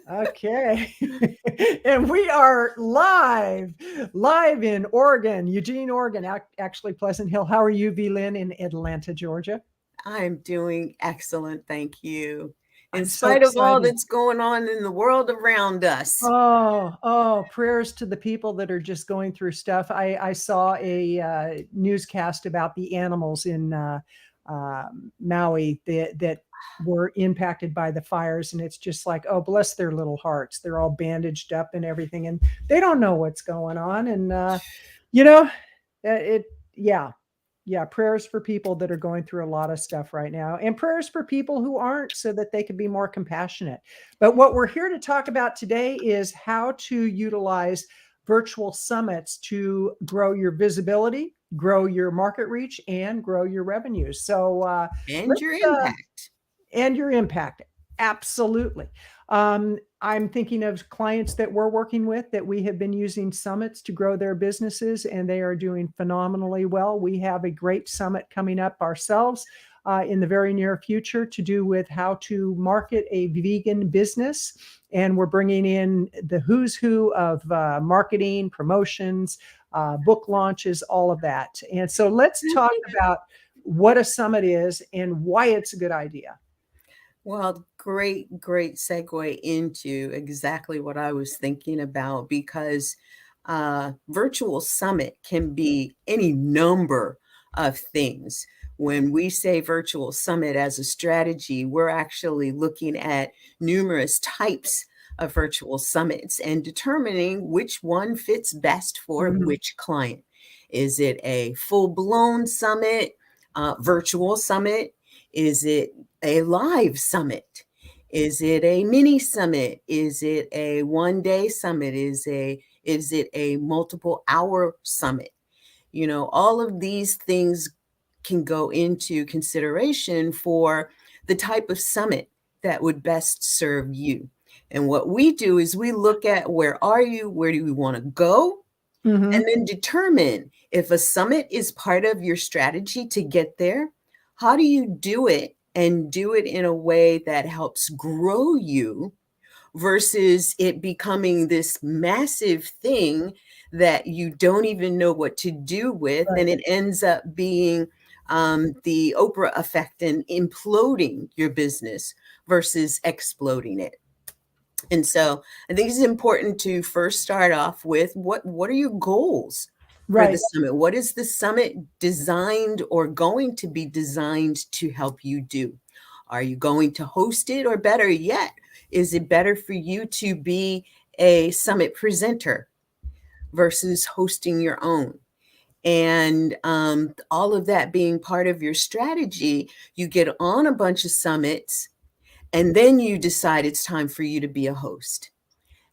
Okay. And we are live in Oregon, Eugene, Oregon, actually Pleasant Hill. How are you, VLynn, in Atlanta, Georgia? I'm doing excellent, thank you. In I'm so spite of all excited. that's going on in the world around us. Prayers to the people that are just going through stuff. I saw a newscast about the animals in Maui that were impacted by the fires. And it's just like, oh, bless their little hearts. They're all bandaged up and everything. And they don't know what's going on. And, you know, it, yeah, yeah, prayers for people that are going through a lot of stuff right now, and prayers for people who aren't, so that they can be more compassionate. But what we're here to talk about today is how to utilize virtual summits to grow your visibility, grow your market reach, and grow your revenues. So And let's your impact. and your impact. Absolutely. I'm thinking of clients that we're working with that we have been using summits to grow their businesses, and they are doing phenomenally well. We have a great summit coming up ourselves in the very near future to do with how to market a vegan business. And we're bringing in the who's who of marketing, promotions, book launches, all of that. And so let's talk about what a summit is and why it's a good idea. Well, great segue into exactly what I was thinking about, because virtual summit can be any number of things. When we say virtual summit as a strategy, we're actually looking at numerous types of virtual summits and determining which one fits best for which client. Is it a full-blown summit, virtual summit? Is it a live summit? Is it a mini summit? Is it a one-day summit? Is it a multiple hour summit? You know, all of these things can go into consideration for the type of summit that would best serve you. And what we do is we look at, where are you? Where do we want to go? Mm-hmm. And then determine if a summit is part of your strategy to get there. How do you do it, and do it in a way that helps grow you, versus it becoming this massive thing that you don't even know what to do with, Right. and it ends up being the Oprah effect and imploding your business versus exploding it. And so I think it's important to first start off with, what are your goals for the Right. summit? What is the summit designed or going to be designed to help you do? Are you going to host it, or better yet, is it better for you to be a summit presenter versus hosting your own? And all of that being part of your strategy, you get on a bunch of summits, and then you decide it's time for you to be a host.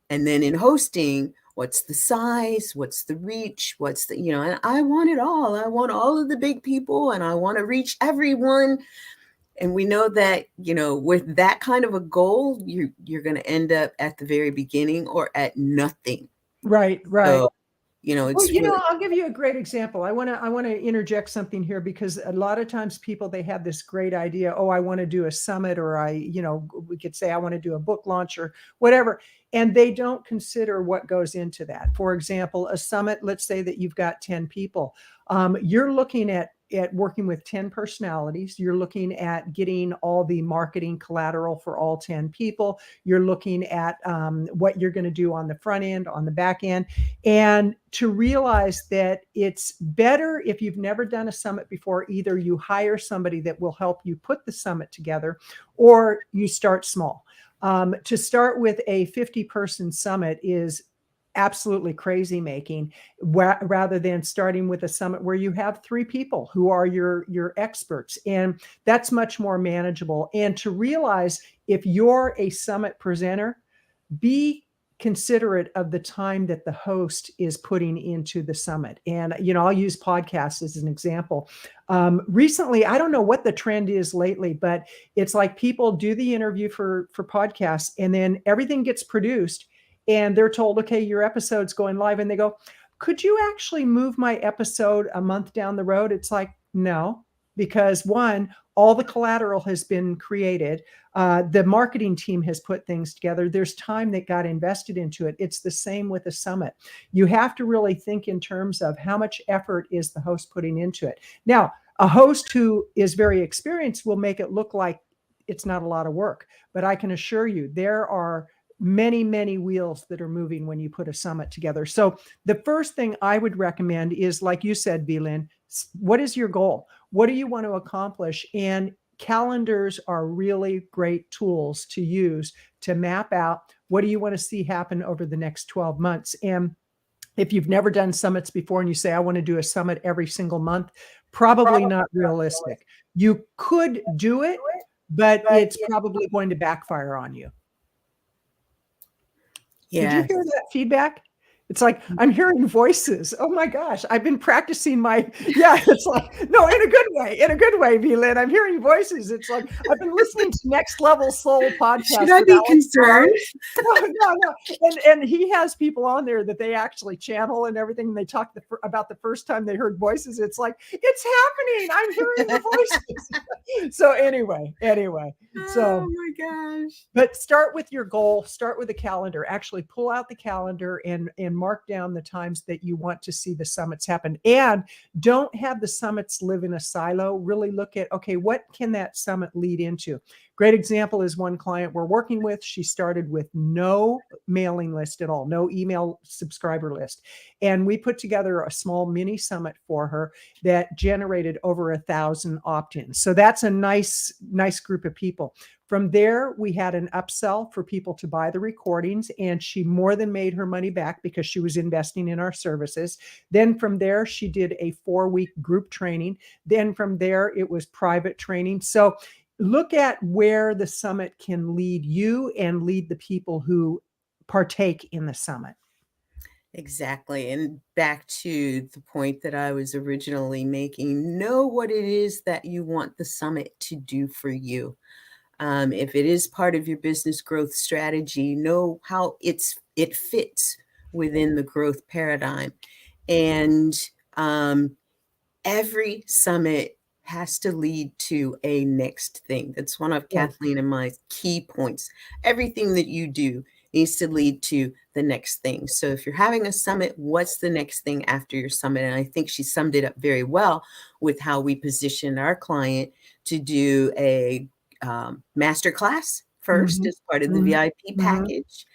And then in hosting, what's the size? What's the reach? And I want it all. I want all of the big people, and I want to reach everyone. And we know that, with that kind of a goal, you're going to end up at the very beginning or at nothing. Right. So, Well, it's really, I'll give you a great example. I want to interject something here, because a lot of times people, they have this great idea. Oh, I want to do a summit, or we could say I want to do a book launch or whatever. And they don't consider what goes into that. For example, a summit, let's say that you've got 10 people. You're looking at working with 10 personalities. You're looking at getting all the marketing collateral for all 10 people. You're looking at what you're going to do on the front end, on the back end. And to realize that it's better, if you've never done a summit before, either you hire somebody that will help you put the summit together, or you start small. To start with a 50-person summit is absolutely crazy making, rather than starting with a summit where you have 3 people who are your experts. And that's much more manageable. And to realize, if you're a summit presenter, be considerate of the time that the host is putting into the summit. And, I'll use podcasts as an example. Recently, I don't know what the trend is lately, but it's like people do the interview for podcasts, and then everything gets produced, and they're told, okay, your episode's going live. And they go, could you actually move my episode a month down the road? It's like, no. because one, all the collateral has been created. The marketing team has put things together. There's time that got invested into it. It's the same with a summit. You have to really think in terms of how much effort is the host putting into it. Now, a host who is very experienced will make it look like it's not a lot of work, but I can assure you there are many, many wheels that are moving when you put a summit together. So the first thing I would recommend is, like you said, VLynn, what is your goal? What do you want to accomplish? And calendars are really great tools to use to map out what do you want to see happen over the next 12 months. And if you've never done summits before and you say, I want to do a summit every single month, probably not realistic. You could do it, but it's probably going to backfire on you. Did you hear that feedback? It's like, I'm hearing voices. Oh my gosh. I've been practicing it's like, no, in a good way, VLynn. I'm hearing voices. It's like, I've been listening to Next Level Soul podcast. Should I be concerned? No. And he has people on there that they actually channel and everything. And they talk about the first time they heard voices. It's like, it's happening. I'm hearing the voices. So anyway. So, oh my gosh. But start with your goal, start with a calendar, actually pull out the calendar and mark down the times that you want to see the summits happen. And don't have the summits live in a silo. Really look at, okay, what can that summit lead into? Great example is one client we're working with. She started with no mailing list at all, no email subscriber list. And we put together a small mini summit for her that generated over 1,000 opt-ins. So that's a nice group of people. From there, we had an upsell for people to buy the recordings, and she more than made her money back because she was investing in our services. Then from there, she did a 4-week group training. Then from there, it was private training. So look at where the summit can lead you and lead the people who partake in the summit. Exactly. And back to the point that I was originally making, know what it is that you want the summit to do for you. If it is part of your business growth strategy, know how it fits within the growth paradigm. And every summit has to lead to a next thing. That's one of Kathleen and my key points. Everything that you do needs to lead to the next thing. So if you're having a summit, what's the next thing after your summit? And I think she summed it up very well with how we positioned our client to do a masterclass first as part of the VIP package.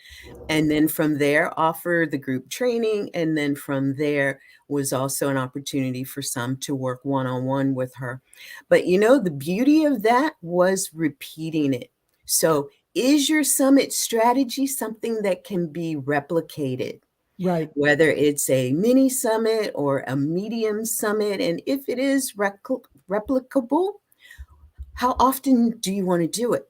And then from there, offer the group training. And then from there was also an opportunity for some to work one-on-one with her. But the beauty of that was repeating it. So is your summit strategy something that can be replicated? Right. Whether it's a mini summit or a medium summit. And if it is replicable, how often do you want to do it?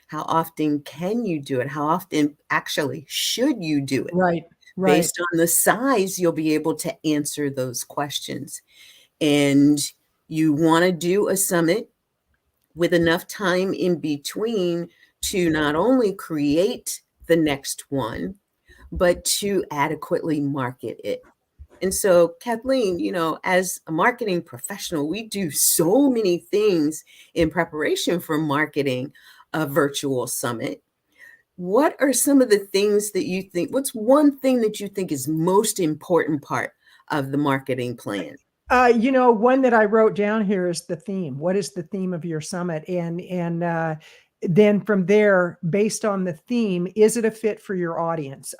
How often can you do it? How often actually should you do it? Right. Based on the size, you'll be able to answer those questions. And you want to do a summit with enough time in between to not only create the next one, but to adequately market it. And so, Kathleen, as a marketing professional, we do so many things in preparation for marketing a virtual summit. What are some of the things that you think, what's one thing that you think is most important part of the marketing plan? One that I wrote down here is the theme. What is the theme of your summit? And then from there, based on the theme, is it a fit for your audience?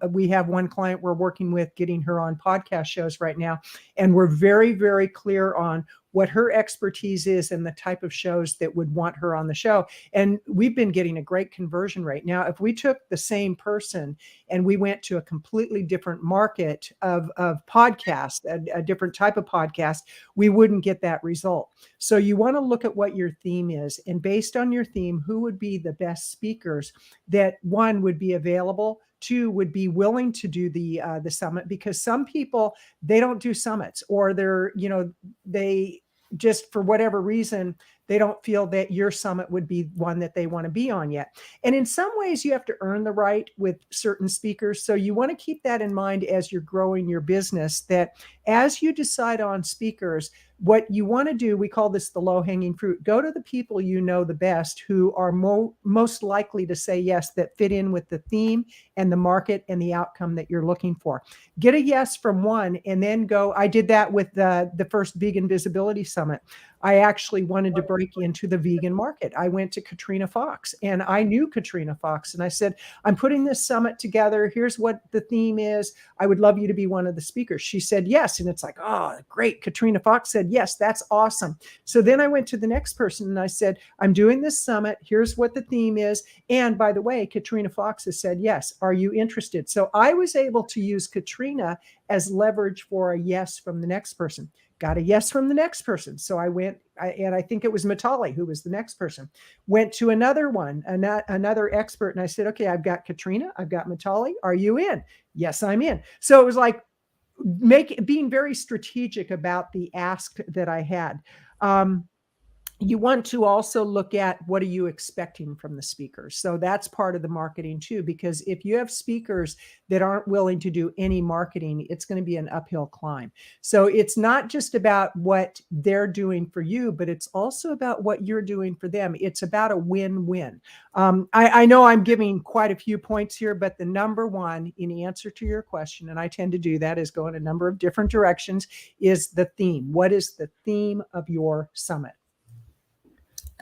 We have one client we're working with, getting her on podcast shows right now. And we're very, very clear on what her expertise is and the type of shows that would want her on the show. And we've been getting a great conversion rate. Now, if we took the same person and we went to a completely different market of podcast, a different type of podcast, we wouldn't get that result. So you want to look at what your theme is. And based on your theme, who would be the best speakers that, one, would be available, two, would be willing to do the summit, because some people, they don't do summits, or they just, for whatever reason, they don't feel that your summit would be one that they want to be on yet. And in some ways, you have to earn the right with certain speakers. So you want to keep that in mind as you're growing your business, that as you decide on speakers, what you want to do, we call this the low-hanging fruit. Go to the people you know the best, who are most likely to say yes, that fit in with the theme and the market and the outcome that you're looking for. Get a yes from one, and then go. I did that with the first Vegan Visibility Summit. I actually wanted to break into the vegan market. I went to Katrina Fox, and I knew Katrina Fox, and I said, I'm putting this summit together. Here's what the theme is. I would love you to be one of the speakers. She said yes. And it's like, oh, great. Katrina Fox said yes, that's awesome. So then I went to the next person and I said, I'm doing this summit. Here's what the theme is. And by the way, Katrina Fox has said yes. Are you interested? So I was able to use Katrina as leverage for a yes from the next person. Got a yes from the next person. So I went, and I think it was Matali who was the next person. Went to another one, another expert, and I said, okay, I've got Katrina, I've got Matali. Are you in? Yes, I'm in. So it was like being very strategic about the ask that I had. You want to also look at, what are you expecting from the speakers? So that's part of the marketing too, because if you have speakers that aren't willing to do any marketing, it's going to be an uphill climb. So it's not just about what they're doing for you, but it's also about what you're doing for them. It's about a win-win. I know I'm giving quite a few points here, but the number one, in answer to your question, and I tend to do that, is go in a number of different directions, is the theme. What is the theme of your summit?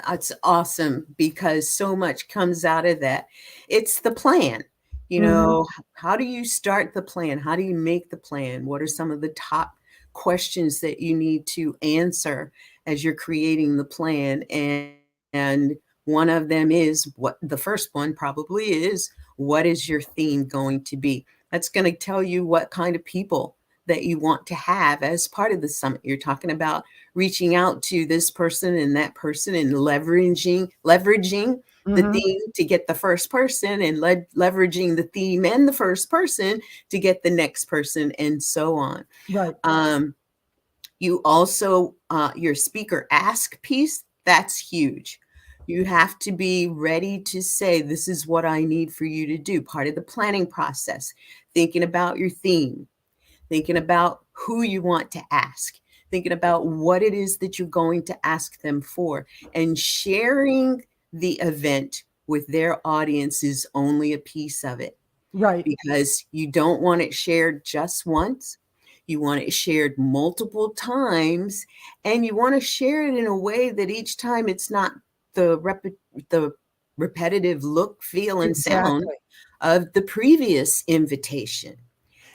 That's awesome, because so much comes out of that. It's the plan. You know, how do you start the plan? How do you make the plan? What are some of the top questions that you need to answer as you're creating the plan? And one of them is, what the first one probably is, what is your theme going to be? That's going to tell you what kind of people that you want to have as part of the summit. You're talking about reaching out to this person and that person, and leveraging the theme to get the first person, and leveraging the theme and the first person to get the next person, and so on. Right. You also, your speaker ask piece, that's huge. You have to be ready to say, this is what I need for you to do. Part of the planning process, thinking about your theme, thinking about who you want to ask, thinking about what it is that you're going to ask them for, and sharing the event with their audience is only a piece of it. Right. Because you don't want it shared just once. You want it shared multiple times, and you want to share it in a way that each time it's not the repetitive look, feel, and sound of the previous invitation.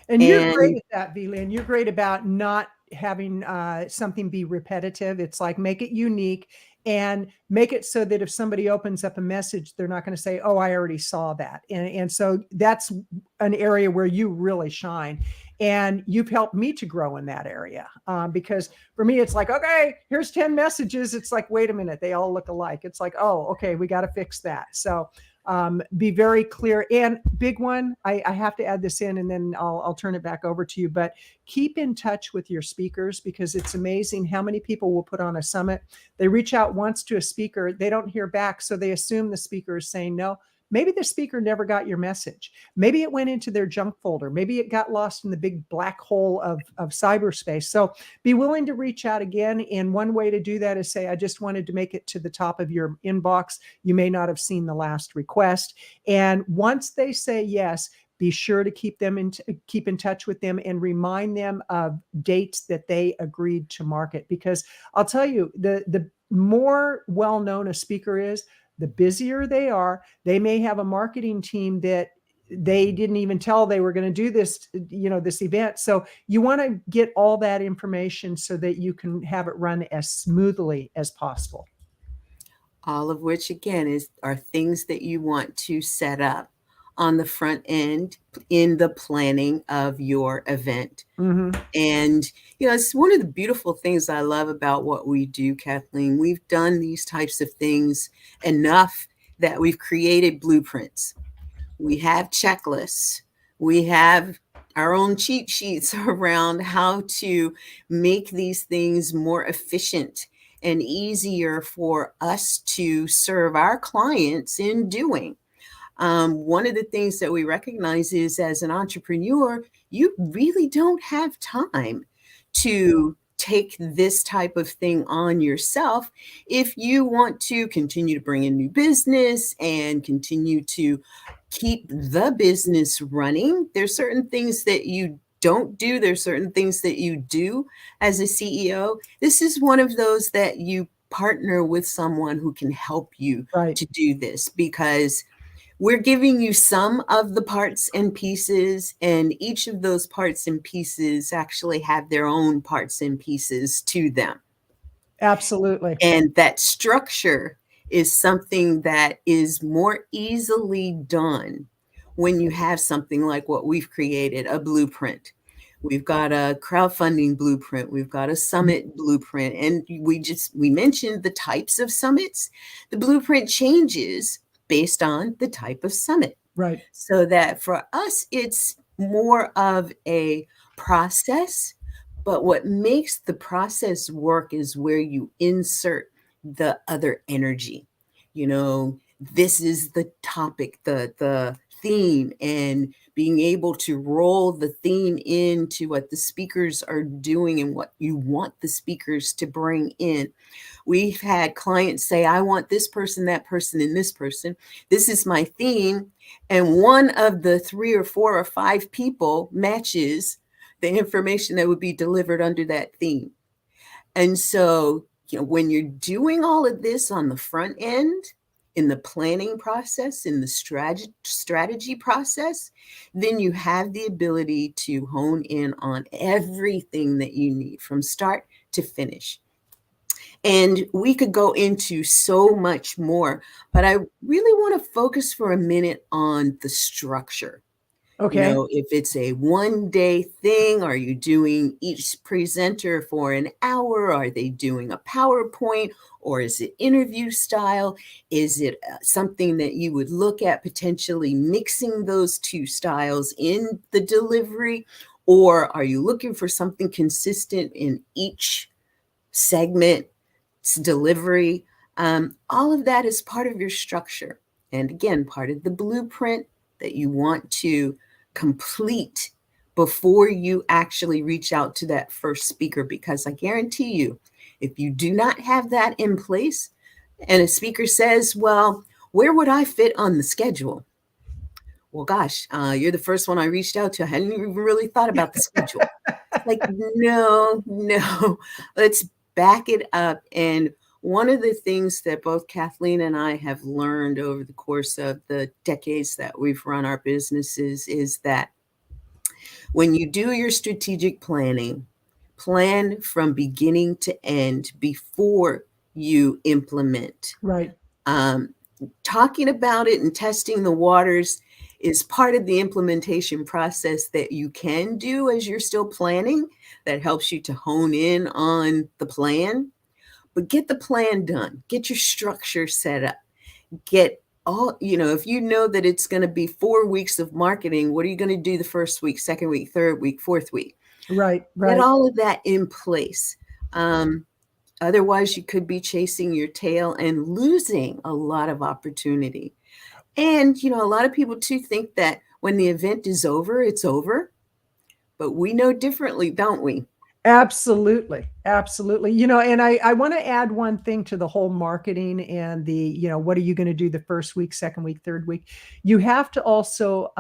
And you're great at that, VLynn. You're great about not having something be repetitive. It's like, make it unique and make it so that if somebody opens up a message, they're not going to say, oh, I already saw that. And so that's an area where you really shine. And you've helped me to grow in that area, because for me, it's like, okay, here's 10 messages. It's like, wait a minute, they all look alike. It's like, oh, okay, we got to fix that. So be very clear. And big one, I have to add this in, and then I'll turn it back over to you, but keep in touch with your speakers, because it's amazing how many people will put on a summit. They reach out once to a speaker, they don't hear back, so they assume the speaker is saying no. Maybe the speaker never got your message. Maybe it went into their junk folder. Maybe it got lost in the big black hole of cyberspace. So be willing to reach out again. And one way to do that is say, I just wanted to make it to the top of your inbox. You may not have seen the last request. And once they say yes, be sure to keep in touch with them and remind them of dates that they agreed to market. Because I'll tell you, the more well-known a speaker is, the busier they are. They may have a marketing team that they didn't even tell they were going to do this, this event. So you want to get all that information so that you can have it run as smoothly as possible. All of which, again, are things that you want to set up on the front end in the planning of your event. And, it's one of the beautiful things I love about what we do, Kathleen. We've done these types of things enough that we've created blueprints. We have checklists. We have our own cheat sheets around how to make these things more efficient and easier for us to serve our clients in doing. One of the things that we recognize is, as an entrepreneur, you really don't have time to take this type of thing on yourself if you want to continue to bring in new business and continue to keep the business running. There's certain things that you don't do. There's certain things that you do as a CEO. This is one of those that you partner with someone who can help you Right. to do this, because we're giving you some of the parts and pieces, and each of those parts and pieces actually have their own parts and pieces to them. Absolutely. And that structure is something that is more easily done when you have something like what we've created, a blueprint. We've got a crowdfunding blueprint. We've got a summit blueprint. And we mentioned the types of summits. The blueprint changes based on the type of summit. Right. So that for us, it's more of a process. But what makes the process work is where you insert the other energy. You know, this is the topic, the theme, and being able to roll the theme into what the speakers are doing and what you want the speakers to bring in. We've had clients say, I want this person, that person, and this person. This is my theme. And one of the 3 or 4 or 5 people matches the information that would be delivered under that theme. And so, when you're doing all of this on the front end, in the planning process, in the strategy process, then you have the ability to hone in on everything that you need from start to finish. And we could go into so much more, but I really want to focus for a minute on the structure. Okay. If it's a one-day thing, are you doing each presenter for an hour? Are they doing a PowerPoint, or is it interview style? Is it something that you would look at potentially mixing those two styles in the delivery? Or are you looking for something consistent in each segment, delivery? All of that is part of your structure. And again, part of the blueprint that you want to complete before you actually reach out to that first speaker. Because I guarantee you, if you do not have that in place and a speaker says, well, where would I fit on the schedule? Well, gosh, you're the first one I reached out to. I hadn't even really thought about the schedule. Like, no, let's back it up. And one of the things that both Kathleen and I have learned over the course of the decades that we've run our businesses is that when you do your strategic planning, plan from beginning to end before you implement. Right. Talking about it and testing the waters is part of the implementation process that you can do as you're still planning. That helps you to hone in on the plan. But get the plan done. Get your structure set up. Get all, if you know that it's going to be 4 weeks of marketing, what are you going to do the first week, second week, third week, fourth week? Right. Get all of that in place. Otherwise, you could be chasing your tail and losing a lot of opportunity. And, a lot of people too think that when the event is over, it's over. But we know differently, don't we? Absolutely. Absolutely. And I want to add one thing to the whole marketing and what are you going to do the first week, second week, third week? You have to also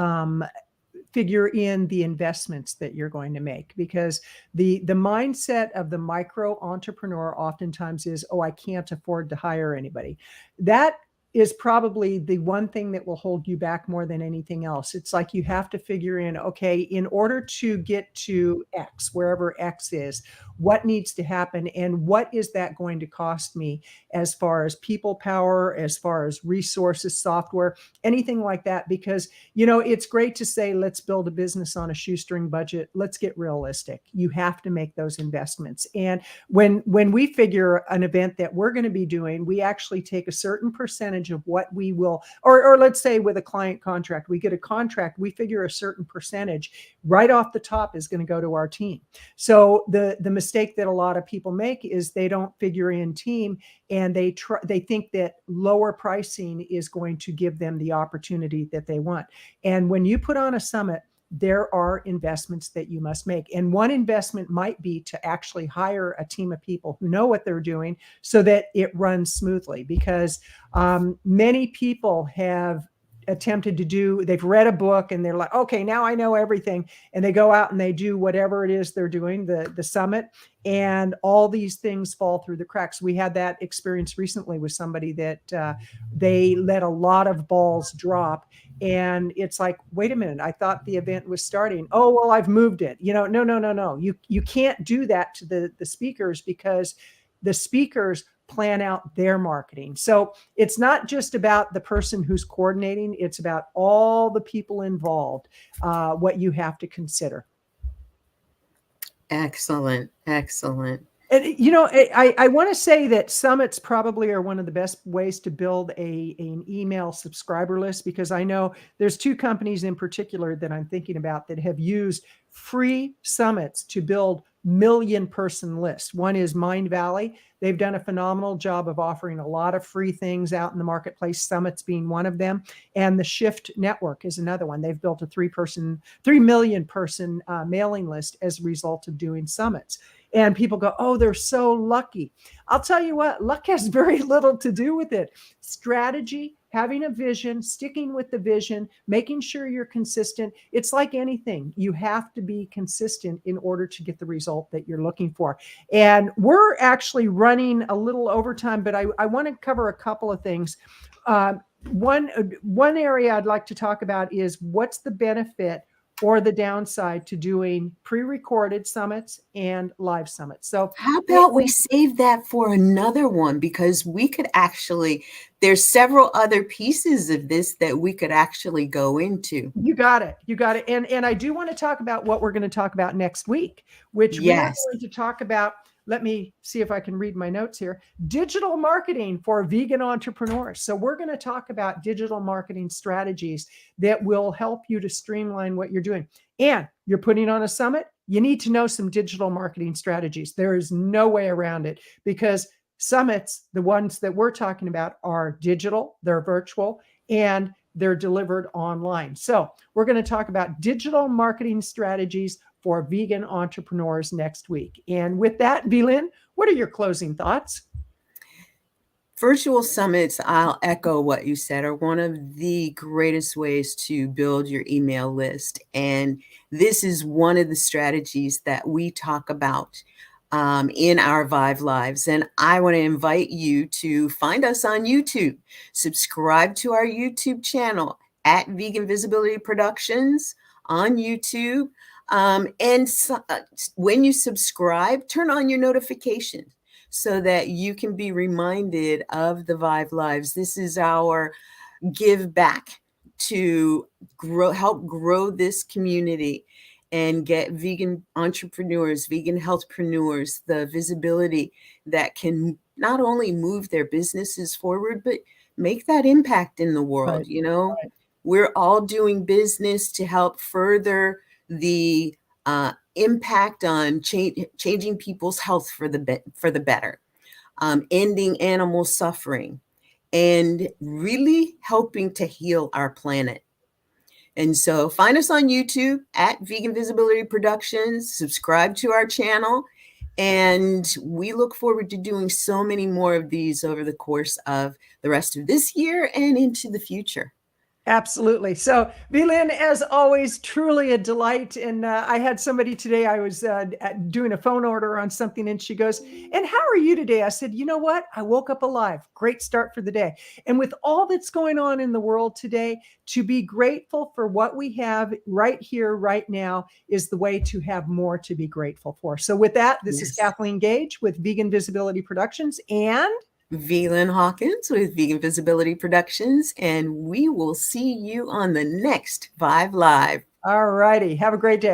figure in the investments that you're going to make, because the mindset of the micro entrepreneur oftentimes is, oh, I can't afford to hire anybody. That is probably the one thing that will hold you back more than anything else. It's like you have to figure in, okay, in order to get to X, wherever X is, what needs to happen and what is that going to cost me as far as people power, as far as resources, software, anything like that. Because, it's great to say, let's build a business on a shoestring budget. Let's get realistic. You have to make those investments. And when we figure an event that we're going to be doing, we actually take a certain percentage percentage of what we will, or let's say with a client contract, we get a contract, we figure a certain percentage right off the top is going to go to our team. So the mistake that a lot of people make is they don't figure in team, and they think that lower pricing is going to give them the opportunity that they want. And when you put on a summit, there are investments that you must make. And one investment might be to actually hire a team of people who know what they're doing so that it runs smoothly, because many people have attempted to do, they've read a book and they're like, okay, now I know everything. And they go out and they do whatever it is they're doing, the summit, and all these things fall through the cracks. We had that experience recently with somebody that they let a lot of balls drop. And it's like, wait a minute, I thought the event was starting. Oh, well, I've moved it. No. You can't do that to the speakers, because the speakers plan out their marketing. So it's not just about the person who's coordinating, it's about all the people involved, what you have to consider. Excellent. And, I want to say that summits probably are one of the best ways to build an email subscriber list, because I know there's two companies in particular that I'm thinking about that have used free summits to build million-person lists. One is Mind Valley. They've done a phenomenal job of offering a lot of free things out in the marketplace, summits being one of them. And the Shift Network is another one. They've built a 3 million person mailing list as a result of doing summits. And people go, oh, they're so lucky. I'll tell you what, luck has very little to do with it. Strategy, having a vision, sticking with the vision, making sure you're consistent. It's like anything. You have to be consistent in order to get the result that you're looking for. And we're actually running a little overtime, but I want to cover a couple of things. One area I'd like to talk about is what's the benefit or the downside to doing pre-recorded summits and live summits. So how about we save that for another one, because we could actually, there's several other pieces of this that we could actually go into. You got it. And I do want to talk about what we're going to talk about next week, which we are going to talk about. Let me see if I can read my notes here. Digital marketing for vegan entrepreneurs. So we're going to talk about digital marketing strategies that will help you to streamline what you're doing. And you're putting on a summit, you need to know some digital marketing strategies. There is no way around it, because summits, the ones that we're talking about, are digital, they're virtual, and they're delivered online. So we're going to talk about digital marketing strategies for vegan entrepreneurs next week. And with that, VLynn, what are your closing thoughts? Virtual summits, I'll echo what you said, are one of the greatest ways to build your email list. And this is one of the strategies that we talk about in our Vive Lives. And I want to invite you to find us on YouTube. Subscribe to our YouTube channel at VeganVisibilityProductions on YouTube. When you subscribe, turn on your notifications so that you can be reminded of the Vive Lives. This is our give back to help grow this community and get vegan entrepreneurs, vegan healthpreneurs, the visibility that can not only move their businesses forward, but make that impact in the world. Right. We're all doing business to help further the impact on changing people's health for the better, ending animal suffering, and really helping to heal our planet. And so find us on YouTube at Vegan Visibility Productions, subscribe to our channel, and we look forward to doing so many more of these over the course of the rest of this year and into the future. Absolutely. So, VLynn, as always, truly a delight. And I had somebody today, I was doing a phone order on something, and she goes, and how are you today? I said, you know what? I woke up alive. Great start for the day. And with all that's going on in the world today, to be grateful for what we have right here, right now, is the way to have more to be grateful for. So with that, this is Kathleen Gage with Vegan Visibility Productions and VLynn Hawkins with Vegan Visibility Productions, and we will see you on the next Vive Live. All righty. Have a great day.